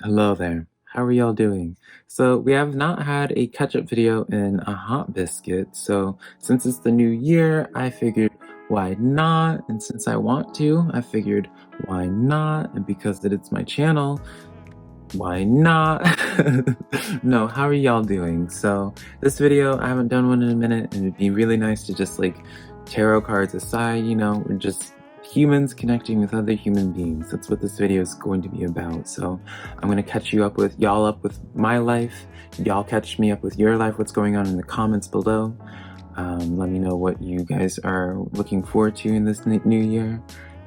Hello there. How are y'all doing? So we have not had a catch-up video in a hot biscuit. So since it's the new year, I figured why not? And since I want to, I figured why not? And because it's my channel, why not? No, how are y'all doing? So this video, I haven't done one in a minute, and it'd be really nice to just like tarot cards aside, we're just humans connecting with other human beings. That's what this video is going to be about. So I'm gonna catch you up with y'all up with my life. Y'all catch me up with your life, what's going on in the comments below. Let me know what you guys are looking forward to in this new year.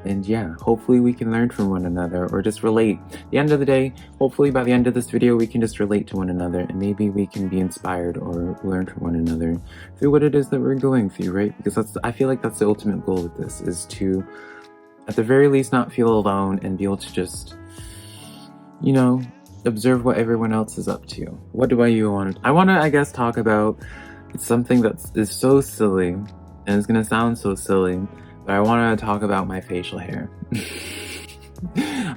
And yeah, hopefully we can learn from one another or just relate. At the end of the day, hopefully by the end of this video, we can just relate to one another and maybe we can be inspired or learn from one another through what it is that we're going through, right? Because I feel like that's the ultimate goal with this, is to, at the very least, not feel alone and be able to just, observe what everyone else is up to. What do I want? I want to, I guess, talk about something that is so silly, and it's gonna sound so silly, but I want to talk about my facial hair.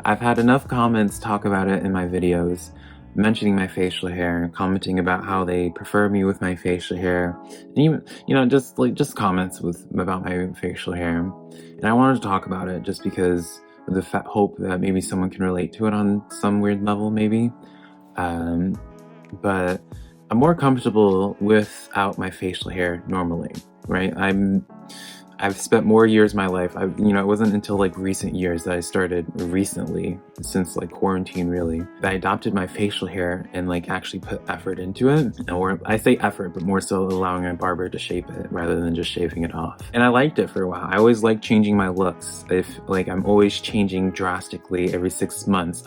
I've had enough comments talk about it in my videos, mentioning my facial hair, commenting about how they prefer me with my facial hair, and even, just comments about my facial hair. And I wanted to talk about it just because of the hope that maybe someone can relate to it on some weird level, maybe. But I'm more comfortable without my facial hair normally, right? I've spent more years of my life. It wasn't until like recent years that I started, recently, since like quarantine really, that I adopted my facial hair and like actually put effort into it. Or I say effort, but more so allowing a barber to shape it rather than just shaving it off. And I liked it for a while. I always liked changing my looks. I'm always changing drastically every 6 months.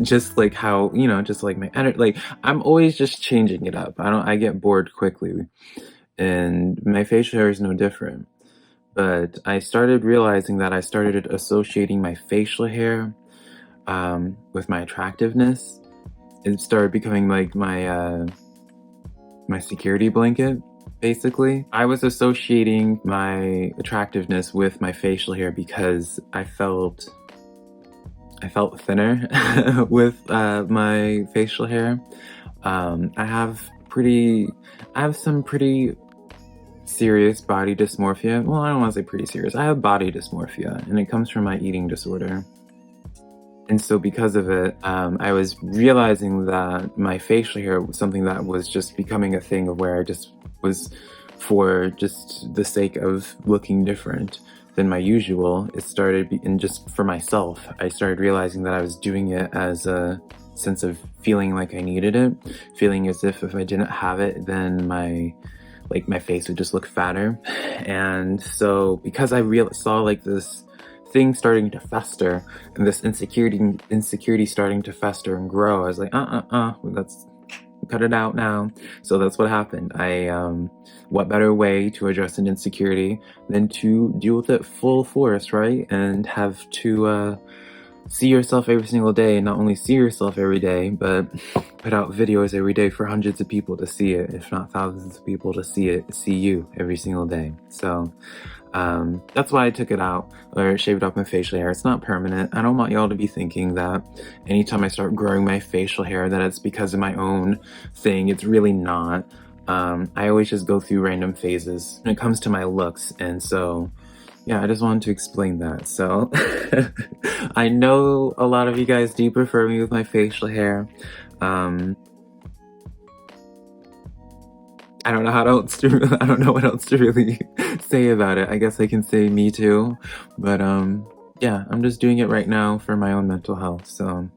Just like how, just like my energy, like I'm always just changing it up. I get bored quickly. And my facial hair is no different. But I started realizing that I started associating my facial hair with my attractiveness. It started becoming like my security blanket, basically. I was associating my attractiveness with my facial hair because I felt thinner with my facial hair. I have some pretty serious body dysmorphia. Well, I don't want to say pretty serious. I have body dysmorphia, and it comes from my eating disorder. And so because of it, I was realizing that my facial hair was something that was just becoming a thing of where I just was, for just the sake of looking different than my usual, it started, and just for myself, I started realizing that I was doing it as a sense of feeling like I needed it, feeling as if I didn't have it, then my face would just look fatter. And so because I saw like this thing starting to fester and this insecurity starting to fester and grow, I was like, let's cut it out now. So that's what happened. What better way to address an insecurity than to deal with it full force, right? And have to see yourself every single day, and not only see yourself every day, but put out videos every day for hundreds of people to see it, if not thousands of people to see you every single day. So that's why I took it out, or shaved off my facial hair. It's not permanent. I don't want y'all to be thinking that anytime I start growing my facial hair that it's because of my own thing. It's really not. I always just go through random phases when it comes to my looks, and so yeah, I just wanted to explain that. So I know a lot of you guys do prefer me with my facial hair. I don't know I don't know what else to really say about it. I guess I can say me too, but yeah, I'm just doing it right now for my own mental health. So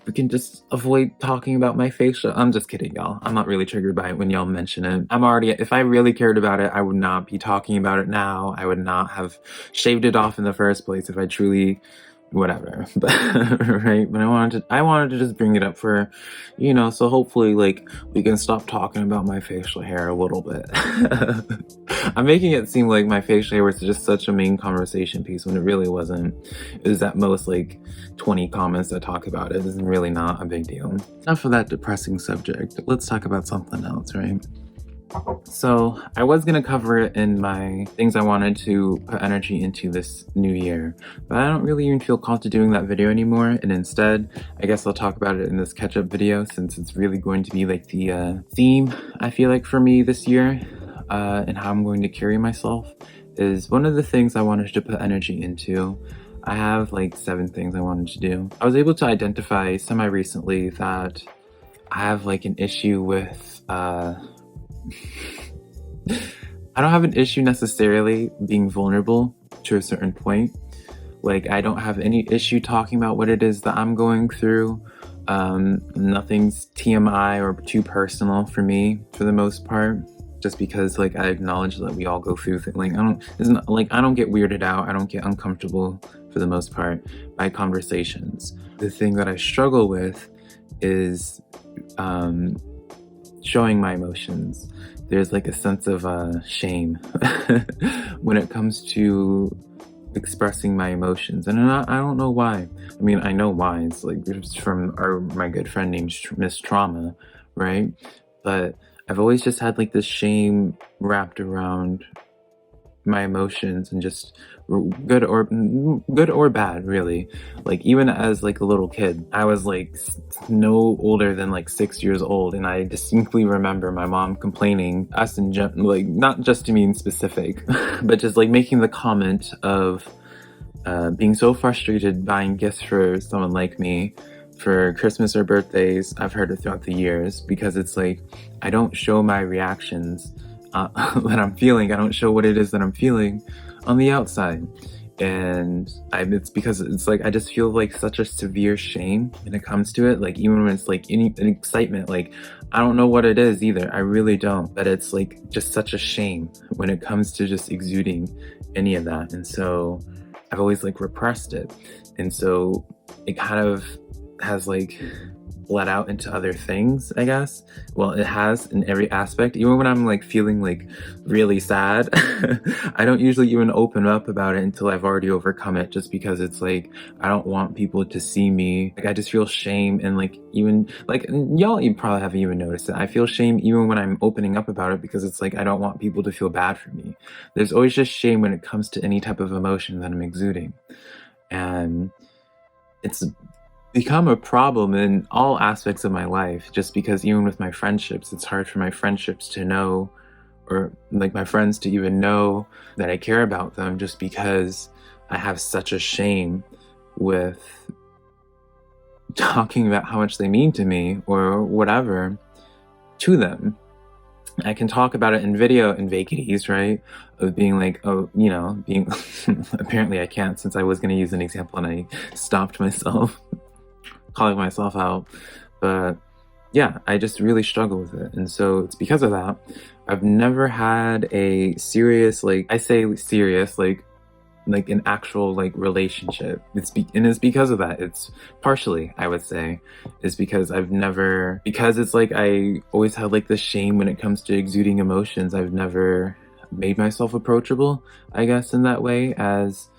we can just avoid talking about my facial. I'm just kidding, y'all. I'm not really triggered by it when y'all mention it. If I really cared about it, I would not be talking about it now. I would not have shaved it off in the first place if I truly, whatever. But right, but I wanted to just bring it up for, so hopefully like we can stop talking about my facial hair a little bit. I'm making it seem like my facial hair was just such a main conversation piece when it really wasn't. It was at most like 20 comments that talk about it. It's really not a big deal. Enough of that depressing subject. Let's talk about something else, right? So I was gonna cover it in my things I wanted to put energy into this new year, but I don't really even feel called to doing that video anymore. And instead, I guess I'll talk about it in this catch-up video, since it's really going to be like the theme, I feel like, for me this year, and how I'm going to carry myself is one of the things I wanted to put energy into. I have like 7 things I wanted to do. I was able to identify semi-recently that I have like an issue with I don't have an issue necessarily being vulnerable to a certain point. Like, I don't have any issue talking about what it is that I'm going through. Nothing's TMI or too personal for me for the most part, just because like I acknowledge that we all go through things. Like, I don't get weirded out. I don't get uncomfortable for the most part by conversations. The thing that I struggle with is showing my emotions. There's like a sense of shame when it comes to expressing my emotions, and I don't know why. I mean, I know why. It's like it's from my good friend named Miss Trauma, right? But I've always just had like this shame wrapped around my emotions, and just good or bad, really. Like, even as like a little kid, I was like no older than like 6 years old, and I distinctly remember my mom complaining us in like, not just to me in specific, but just like making the comment of being so frustrated buying gifts for someone like me for Christmas or birthdays. I've heard it throughout the years, because it's like I don't show my reactions that I'm feeling. I don't show what it is that I'm feeling on the outside. And it's because it's like I just feel like such a severe shame when it comes to it. Like, even when it's like an excitement, like I don't know what it is either. I really don't. But it's like just such a shame when it comes to just exuding any of that. And so I've always like repressed it. And so it kind of has like let out into other things, I guess. Well, it has in every aspect. Even when I'm like feeling like really sad, I don't usually even open up about it until I've already overcome it, just because it's like I don't want people to see me. Like, I just feel shame, and like, even like, y'all, you probably haven't even noticed it, I feel shame even when I'm opening up about it, because it's like I don't want people to feel bad for me. There's always just shame when it comes to any type of emotion that I'm exuding. And it's become a problem in all aspects of my life, just because even with my friendships, it's hard for my friendships to know, or like my friends to even know that I care about them, just because I have such a shame with talking about how much they mean to me or whatever to them. I can talk about it in video in vacuities, right? Of being like, oh, you know, being apparently I can't, since I was going to use an example and I stopped myself calling myself out. But yeah, I just really struggle with it. And so it's because of that, I've never had a serious, like, I say serious, like an actual like relationship. It's because of that. It's partially, I would say, is because because it's like I always had like this shame when it comes to exuding emotions. I've never made myself approachable, I guess, in that way as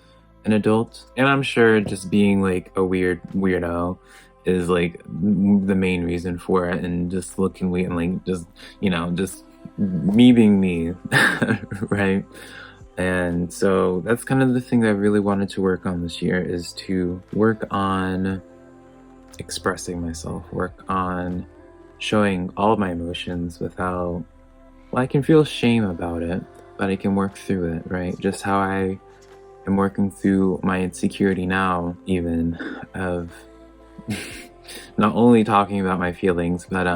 an adult. And I'm sure just being like a weirdo is like the main reason for it, and just looking weird, and like just, you know, just me being me, right? And so that's kind of the thing that I really wanted to work on this year, is to work on expressing myself, work on showing all of my emotions without, well, I can feel shame about it, but I can work through it, right? Just how I am working through my insecurity now, even, of not only talking about my feelings, but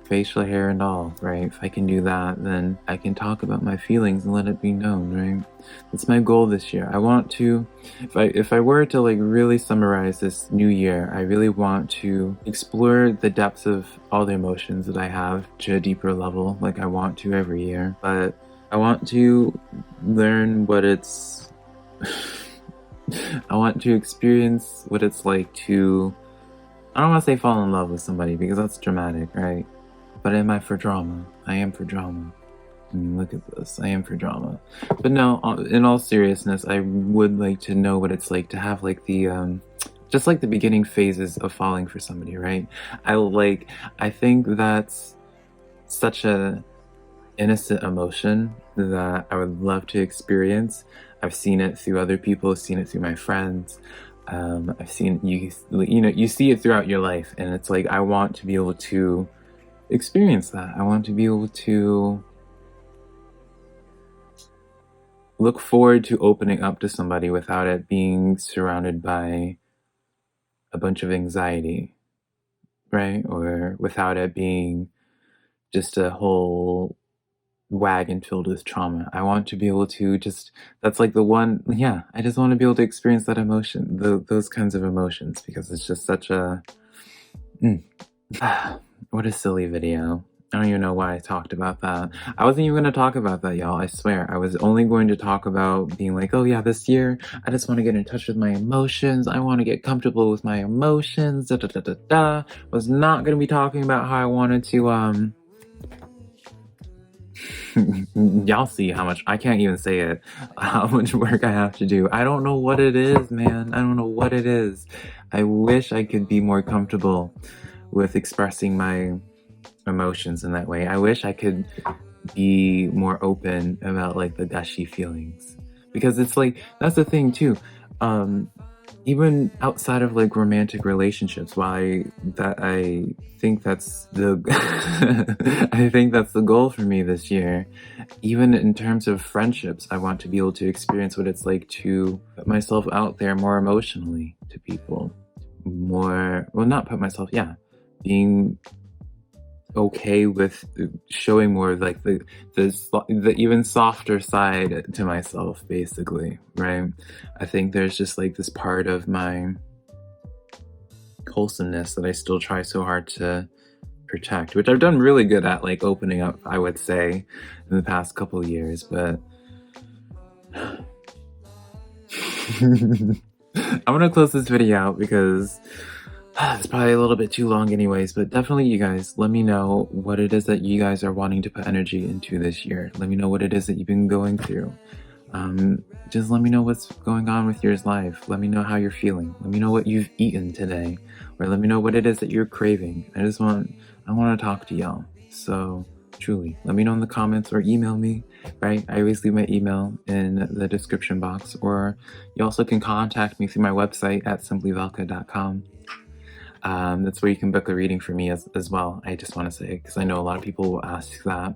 facial hair and all, right? If I can do that, then I can talk about my feelings and let it be known, right? That's my goal this year. I want to, if I were to like really summarize this new year, I really want to explore the depths of all the emotions that I have to a deeper level, like I want to every year. But I want to learn what it's I want to experience what it's like to, I don't want to say fall in love with somebody, because that's dramatic, right? But am I for drama? I am for drama. I mean, look at this. I am for drama. But no, in all seriousness, I would like to know what it's like to have like the, just like the beginning phases of falling for somebody, right? I think that's such a innocent emotion that I would love to experience. I've seen it through other people, I've seen it through my friends. I've seen you see it throughout your life, and it's like I want to be able to experience that. I want to be able to look forward to opening up to somebody without it being surrounded by a bunch of anxiety, right? Or without it being just a whole wagon filled with trauma. I want to be able to just, that's like the one, yeah, I just want to be able to experience that emotion, those kinds of emotions, because it's just such a, what a silly video. I don't even know why I talked about that. I wasn't even going to talk about that, y'all. I swear. I was only going to talk about being like, oh yeah, this year, I just want to get in touch with my emotions. I want to get comfortable with my emotions. Da da da da da. Was not going to be talking about how I wanted to, y'all see how much, I can't even say it, how much work I have to do. I don't know what it is, man. I don't know what it is. I wish I could be more comfortable with expressing my emotions in that way. I wish I could be more open about like the gushy feelings, because it's like, that's the thing too. Even outside of like romantic relationships, I think that's the I think that's the goal for me this year. Even in terms of friendships, I want to be able to experience what it's like to put myself out there more emotionally to people. More, well, not put myself, yeah, being okay with showing more of like the even softer side to myself, basically, right? I think there's just like this part of my wholesomeness that I still try so hard to protect, which I've done really good at, like opening up, I would say, in the past couple of years, but I'm gonna close this video out because it's probably a little bit too long anyways, but definitely you guys, let me know what it is that you guys are wanting to put energy into this year. Let me know what it is that you've been going through. Just let me know what's going on with your life. Let me know how you're feeling. Let me know what you've eaten today, or let me know what it is that you're craving. I want to talk to y'all. So truly, let me know in the comments or email me, right? I always leave my email in the description box, or you also can contact me through my website at simplyvelka.com. That's where you can book a reading for me as well. I just want to say, because I know a lot of people will ask that.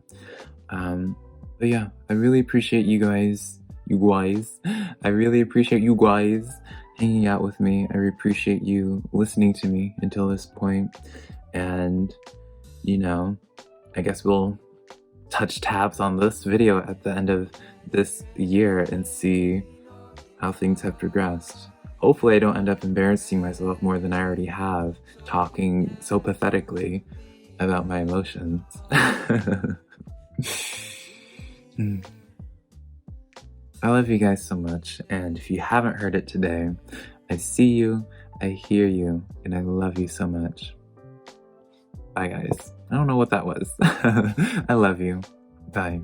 But yeah, I really appreciate you guys. I really appreciate you guys hanging out with me. I appreciate you listening to me until this point. And, you know, I guess we'll touch tabs on this video at the end of this year and see how things have progressed. Hopefully I don't end up embarrassing myself more than I already have, talking so pathetically about my emotions. I love you guys so much, and if you haven't heard it today, I see you, I hear you, and I love you so much. Bye guys. I don't know what that was. I love you. Bye.